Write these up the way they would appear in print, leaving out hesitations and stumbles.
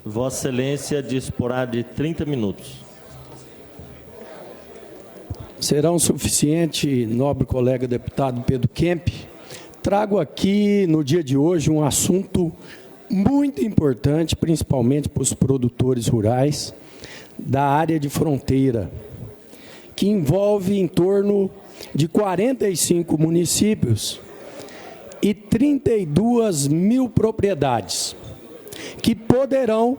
Vossa Excelência disporá de 30 minutos. Serão suficiente, nobre colega deputado Pedro Kemp. Trago aqui, no dia de hoje, um assunto muito importante, principalmente para os produtores rurais da área de fronteira, que envolve em torno de 45 municípios e 32 mil propriedades, que poderão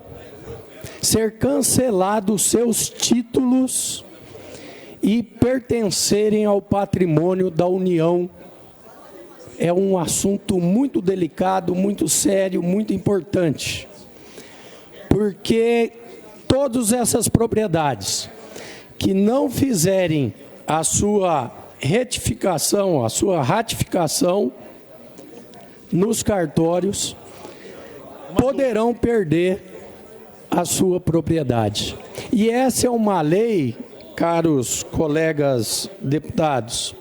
ser cancelados seus títulos e pertencerem ao patrimônio da União. É um assunto muito delicado, muito sério, muito importante, porque todas essas propriedades que não fizerem a sua retificação, a sua ratificação nos cartórios, poderão perder a sua propriedade. E essa é uma lei, caros colegas deputados,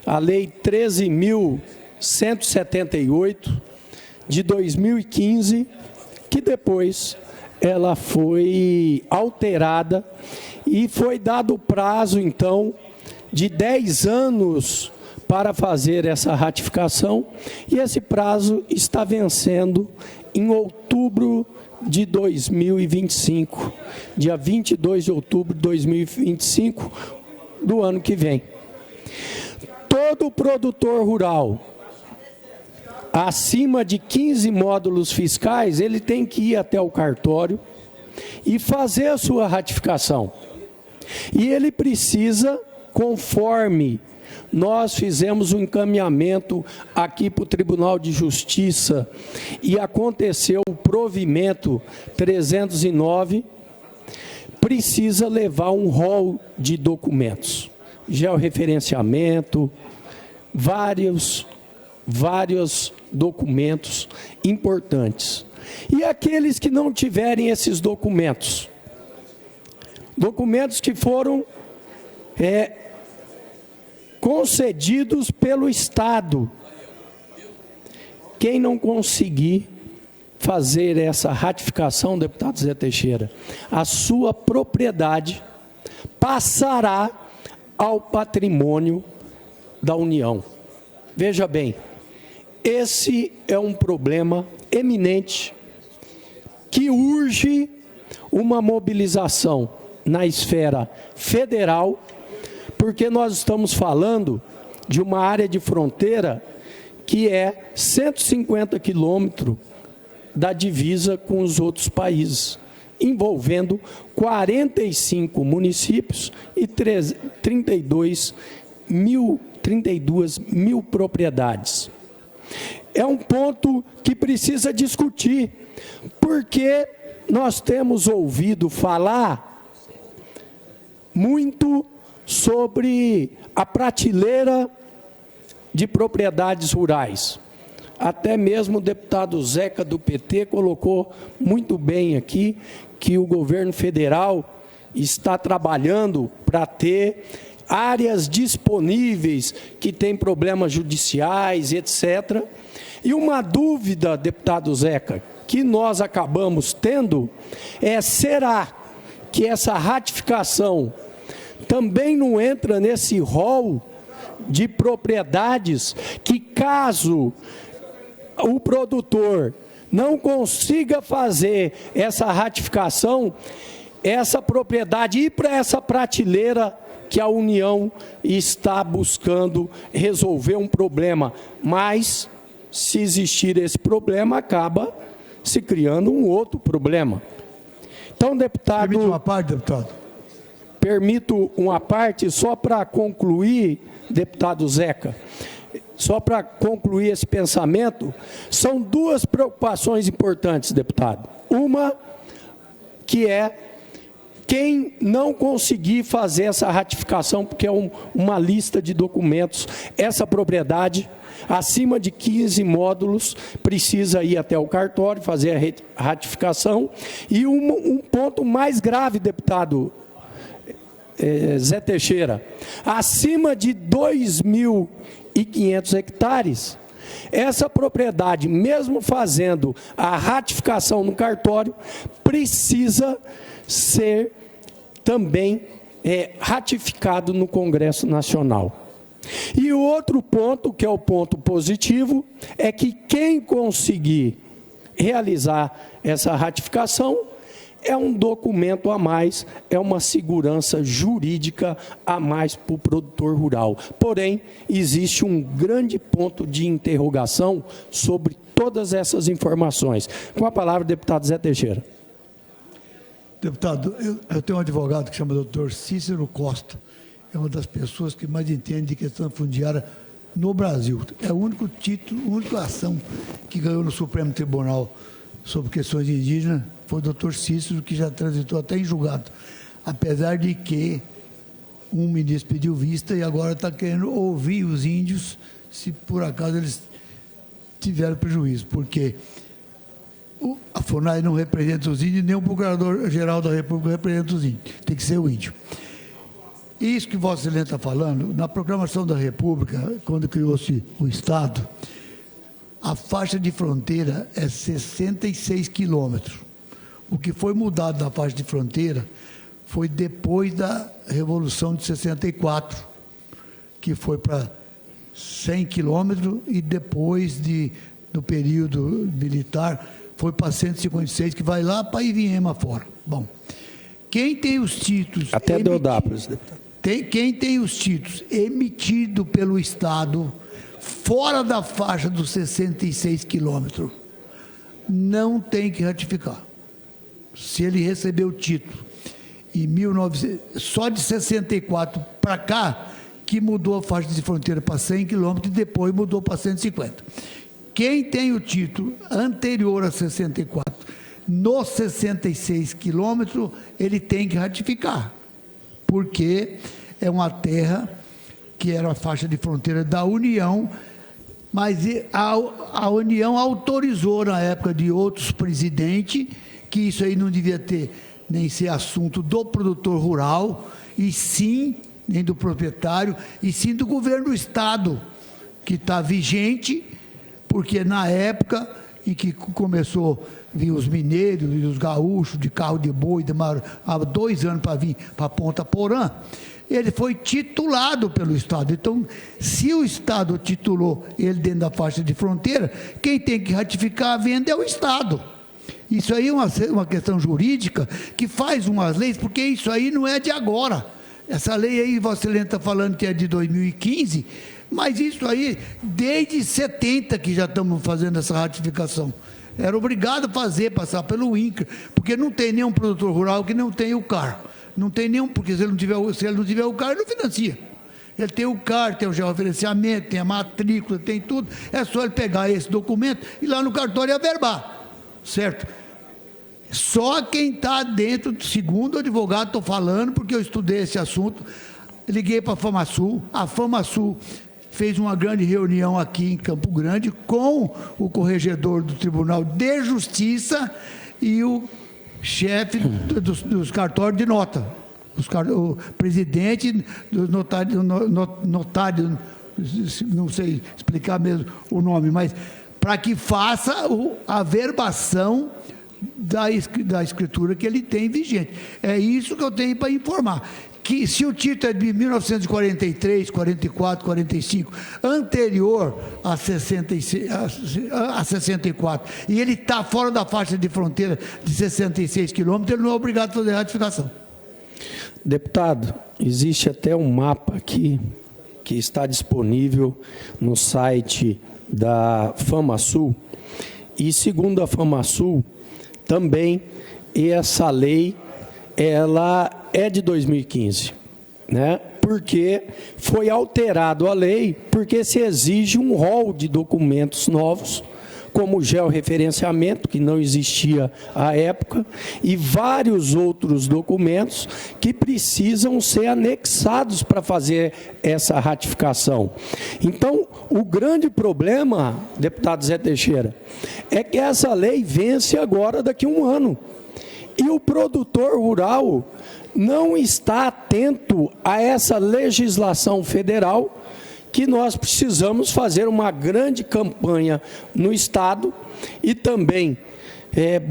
a Lei 13.178 de 2015, que depois ela foi alterada e foi dado o prazo, então, de 10 anos para fazer essa ratificação, e esse prazo está vencendo em outubro de 2025, dia 22 de outubro de 2025, do ano que vem. Todo produtor rural acima de 15 módulos fiscais, ele tem que ir até o cartório e fazer a sua ratificação. E ele precisa, conforme nós fizemos um encaminhamento aqui para o Tribunal de Justiça e aconteceu o provimento 309, precisa levar um rol de documentos, georreferenciamento, vários documentos importantes. E aqueles que não tiverem esses documentos, documentos que foram concedidos pelo Estado, quem não conseguir fazer essa ratificação, deputado Zé Teixeira, a sua propriedade passará ao patrimônio da União. Veja bem, esse é um problema eminente que urge uma mobilização na esfera federal, porque nós estamos falando de uma área de fronteira que é 150 quilômetros da divisa com os outros países, envolvendo 45 municípios e 32 mil propriedades. É um ponto que precisa discutir, porque nós temos ouvido falar muito sobre a prateleira de propriedades rurais. Até mesmo o deputado Zeca, do PT, colocou muito bem aqui que o governo federal está trabalhando para ter áreas disponíveis que têm problemas judiciais, etc. E uma dúvida, deputado Zeca, que nós acabamos tendo é: será que essa ratificação também não entra nesse rol de propriedades que, caso o produtor não consiga fazer essa ratificação, essa propriedade ir para essa prateleira que a União está buscando resolver um problema, mas se existir esse problema, acaba se criando um outro problema. Então, deputado... Permite uma parte, deputado? Permito uma parte, só para concluir, deputado Zeca, só para concluir esse pensamento, são duas preocupações importantes, deputado. Uma, que é quem não conseguir fazer essa ratificação, porque é uma lista de documentos, essa propriedade, acima de 15 módulos, precisa ir até o cartório, fazer a ratificação. E um ponto mais grave, deputado Zé Teixeira, acima de 2.500 hectares, essa propriedade, mesmo fazendo a ratificação no cartório, precisa ser também ratificado no Congresso Nacional. E o outro ponto, que é o ponto positivo, é que quem conseguir realizar essa ratificação é um documento a mais, é uma segurança jurídica a mais para o produtor rural. Porém, existe um grande ponto de interrogação sobre todas essas informações. Com a palavra, o deputado Zé Teixeira. Deputado, eu tenho um advogado que chama Dr. Cícero Costa. É uma das pessoas que mais entende de questão fundiária no Brasil. É o único título, a única ação que ganhou no Supremo Tribunal sobre questões indígenas foi o doutor Cícero, que já transitou até em julgado, apesar de que um ministro pediu vista e agora está querendo ouvir os índios se por acaso eles tiveram prejuízo, porque a FUNAI não representa os índios, nem o Procurador-Geral da República representa os índios, tem que ser o índio. Isso que Vossa Excelência está falando, na proclamação da República, quando criou-se o Estado, a faixa de fronteira é 66 quilômetros. O que foi mudado na faixa de fronteira foi depois da Revolução de 64, que foi para 100 quilômetros, e depois do período militar foi para 156, que vai lá para Ivinhema fora. Bom, quem tem os títulos... Até Deodápolis, deputado. Quem tem os títulos emitidos pelo Estado fora da faixa dos 66 quilômetros não tem que ratificar. Se ele recebeu o título em 1900, só de 64 para cá, que mudou a faixa de fronteira para 100 quilômetros e depois mudou para 150. Quem tem o título anterior a 64, nos 66 quilômetros, ele tem que ratificar, porque é uma terra que era a faixa de fronteira da União, mas a União autorizou, na época de outros presidentes, que isso aí não devia ter nem ser assunto do produtor rural, e sim, nem do proprietário, e sim do governo do Estado, que está vigente, porque na época em que começou a vir os mineiros e os gaúchos de carro de boi, demoraram há 2 anos para vir para Ponta Porã, ele foi titulado pelo Estado. Então, se o Estado titulou ele dentro da faixa de fronteira, quem tem que ratificar a venda é o Estado. Isso aí é uma questão jurídica que faz umas leis, porque isso aí não é de agora. Essa lei aí, Vossa Excelência está falando que é de 2015, mas isso aí, desde 70 que já estamos fazendo essa ratificação. Era obrigado a fazer, passar pelo INCRA, porque não tem nenhum produtor rural que não tenha o CAR. Não tem nenhum, porque se ele não tiver o CAR, ele não financia. Ele tem o CAR, tem o georreferenciamento, tem a matrícula, tem tudo. É só ele pegar esse documento e ir lá no cartório e averbar, certo? Só quem está dentro, segundo o advogado, estou falando, porque eu estudei esse assunto, liguei para a FamaSul, a FamaSul fez uma grande reunião aqui em Campo Grande com o corregedor do Tribunal de Justiça e o chefe dos cartórios de nota, o presidente do notário, não sei explicar mesmo o nome, mas para que faça a verbação da escritura que ele tem vigente. É isso que eu tenho para informar. Que se o título é de 1943, 44, 45, anterior a 64, e ele está fora da faixa de fronteira de 66 quilômetros, ele não é obrigado a fazer ratificação. Deputado, existe até um mapa aqui que está disponível no site da FamaSul, e segundo a FamaSul, também essa lei, ela é de 2015, né? Porque foi alterado a lei, porque se exige um rol de documentos novos, como o georreferenciamento, que não existia à época, e vários outros documentos que precisam ser anexados para fazer essa ratificação. Então, o grande problema, deputado Zé Teixeira, é que essa lei vence agora daqui a 1 ano. E o produtor rural não está atento a essa legislação federal que nós precisamos fazer uma grande campanha no Estado e também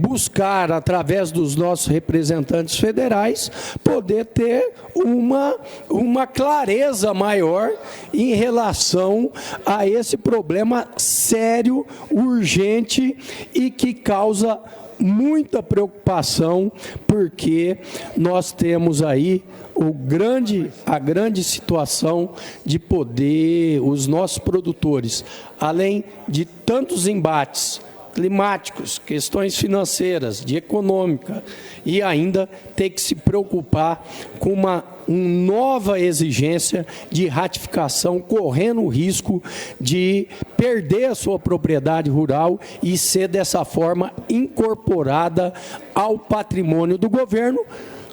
buscar, através dos nossos representantes federais, poder ter uma clareza maior em relação a esse problema sério, urgente e que causa muita preocupação, porque nós temos aí a grande situação de poder, os nossos produtores, além de tantos embates climáticos, questões financeiras, de econômica, e ainda ter que se preocupar com uma nova exigência de ratificação, correndo o risco de perder a sua propriedade rural e ser dessa forma incorporada ao patrimônio do governo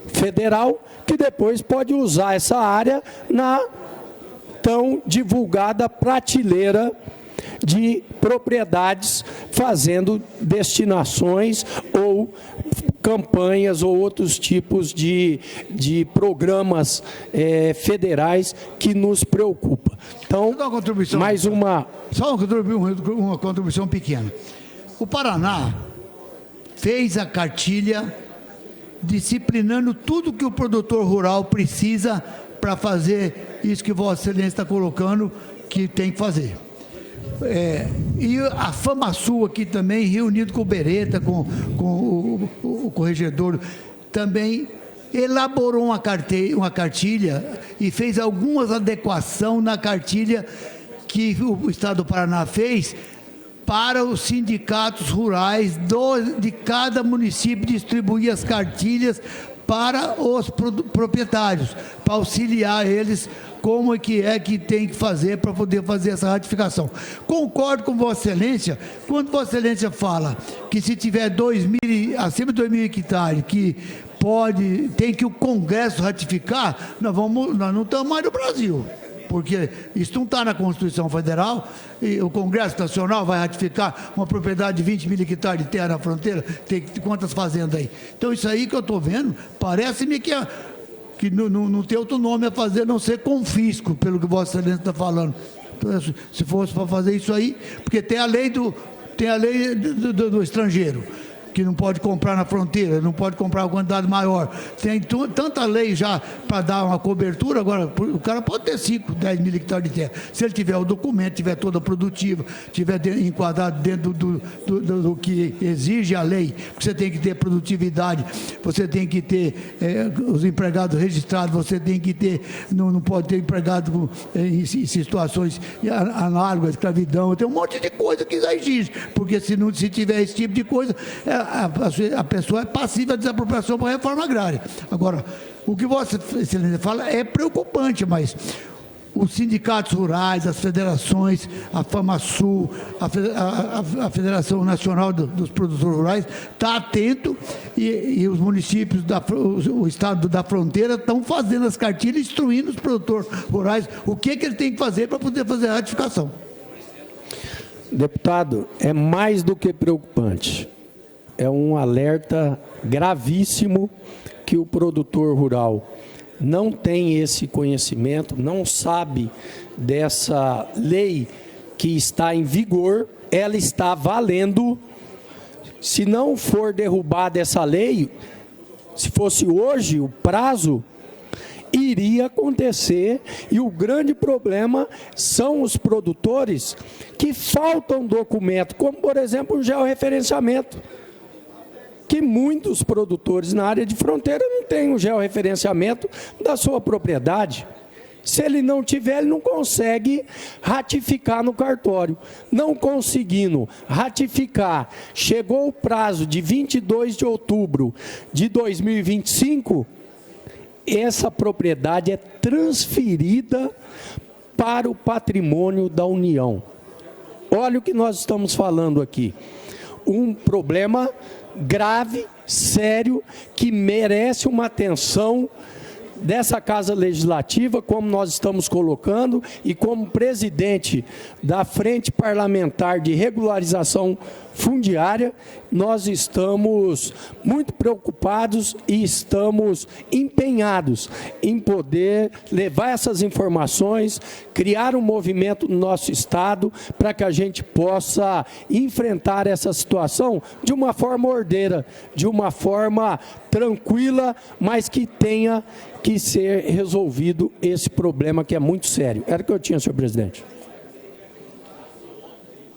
federal, que depois pode usar essa área na tão divulgada prateleira de propriedades, fazendo destinações ou campanhas ou outros tipos de programas federais que nos preocupam. Então, mais uma... Só uma contribuição pequena. O Paraná fez a cartilha disciplinando tudo que o produtor rural precisa para fazer isso que Vossa Excelência está colocando, que tem que fazer. E a FamaSul aqui também, reunido com o Beretta, com o corregedor, também elaborou uma cartilha e fez algumas adequações na cartilha que o Estado do Paraná fez para os sindicatos rurais de cada município distribuir as cartilhas para os proprietários, para auxiliar eles como é que tem que fazer para poder fazer essa ratificação. Concordo com Vossa Excelência, quando Vossa Excelência fala que se tiver acima de 2.000 hectares, que tem que o Congresso ratificar, nós não estamos mais no Brasil, porque isso não está na Constituição Federal, e o Congresso Nacional vai ratificar uma propriedade de 20 mil hectares de terra na fronteira, tem quantas fazendas aí? Então isso aí que eu estou vendo, parece-me que não tem outro nome a fazer, a não ser confisco, pelo que Vossa Excelência está falando. Então, se fosse para fazer isso aí, porque tem a lei do estrangeiro, que não pode comprar na fronteira, não pode comprar uma quantidade maior. Tem tanta lei já para dar uma cobertura, agora o cara pode ter 5, 10 mil hectares de terra. Se ele tiver o documento, tiver toda produtiva, tiver enquadrado dentro do que exige a lei, porque você tem que ter produtividade, você tem que ter os empregados registrados, você tem que ter, não pode ter empregado em situações análogas à escravidão, tem um monte de coisa que exige, porque se tiver esse tipo de coisa, a pessoa é passiva de desapropriação para a reforma agrária. Agora, o que Vossa Excelência fala é preocupante, mas os sindicatos rurais, as federações, a FamaSul, a Federação Nacional dos Produtores Rurais, está atento e os municípios, o estado da fronteira estão fazendo as cartilhas, instruindo os produtores rurais o que ele tem que fazer para poder fazer a ratificação. Deputado, é mais do que preocupante. É um alerta gravíssimo que o produtor rural não tem esse conhecimento, não sabe dessa lei que está em vigor, ela está valendo. Se não for derrubada essa lei, se fosse hoje o prazo, iria acontecer, e o grande problema são os produtores que faltam documento, como por exemplo o georreferenciamento, que muitos produtores na área de fronteira não têm o georreferenciamento da sua propriedade. Se ele não tiver, ele não consegue ratificar no cartório. Não conseguindo ratificar, chegou o prazo de 22 de outubro de 2025, essa propriedade é transferida para o patrimônio da União. Olha o que nós estamos falando aqui. Um problema grave, sério, que merece uma atenção dessa Casa Legislativa, como nós estamos colocando, e como presidente da Frente Parlamentar de Regularização fundiária, nós estamos muito preocupados e estamos empenhados em poder levar essas informações, criar um movimento no nosso estado para que a gente possa enfrentar essa situação de uma forma ordeira, de uma forma tranquila, mas que tenha que ser resolvido esse problema que é muito sério. Era o que eu tinha, senhor presidente.